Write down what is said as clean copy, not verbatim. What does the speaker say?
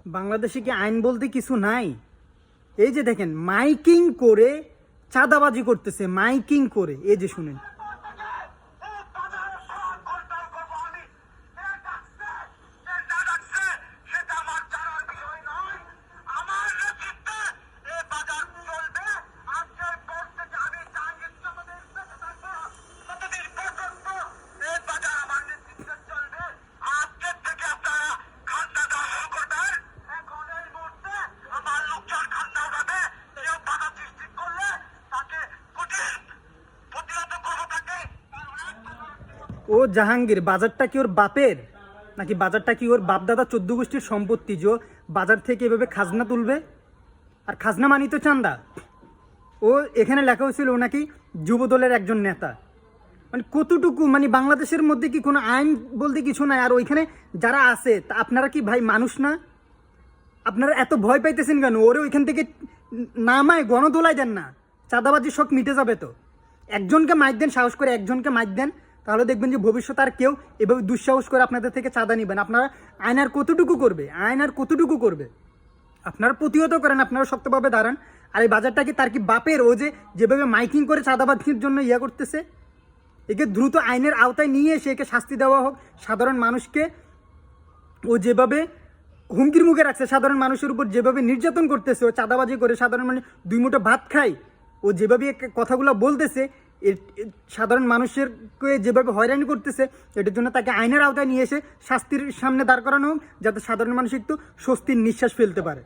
বাংলাদেশে কি আইন বলতে কিছু নাই? এই যে দেখেন মাইকিং করে চাঁদাবাজি করতেছে, মাইকিং করে। এই যে শুনেন, ও জাহাঙ্গীর বাজারটা কি ওর বাপের, নাকি বাজারটা কি ওর বাপ দাদা 14 গোষ্ঠীর সম্পত্তি যে ও বাজার থেকে এভাবে খাজনা তুলবে? আর খাজনা মানি তো চান্দা। ও এখানে লেখা হয়েছিল ও নাকি যুবদলের একজন নেতা। মানে কতটুকু, মানে বাংলাদেশের মধ্যে কি কোনো আইন বলতে কিছু নাই? আর ওইখানে যারা আছে তা আপনারা কি ভাই মানুষ না? আপনারা এত ভয় পাইতেছেন কেন? ওরে ওইখান থেকে নামায় গণদোলায় দেন না, চাঁদাবাজির শখ মিটে যাবে তো। একজনকে মাইক দেন, সাহস করে একজনকে মাইক দেন, তাহলে দেখবেন যে ভবিষ্যতে আর কেউ এভাবে দুঃসাহস করে আপনাদের থেকে চাঁদা নিবেন। আপনারা আইন আর কতটুকু করবে? আইন আর কতটুকু করবে? আপনারা প্রতিহত করেন, আপনারা শক্তভাবে দাঁড়ান। আর এই বাজারটা কি তার কি বাপের? ও যে যেভাবে মাইকিং করে চাঁদাবাজির জন্য ইয়া করতেছে, একে দ্রুত আইনের আওতায় নিয়ে এসে একে শাস্তি দেওয়া হোক। সাধারণ মানুষকে ও যেভাবে হুমকির মুখে রাখছে, সাধারণ মানুষের উপর যেভাবে নির্যাতন করতেছে, ও চাঁদাবাজি করে সাধারণ মানুষ দুই মুঠো ভাত খায়, ও যেভাবে কথাগুলো বলতেছে, সাধারণ মানুষেরকে যেভাবে হয়রানি করতেছে, এটার জন্য তাকে আইনের আওতায় নিয়ে এসে শাস্তির সামনে দাঁড় করানো হোক, যাতে সাধারণ মানুষ একটু স্বস্তির নিঃশ্বাস ফেলতে পারে।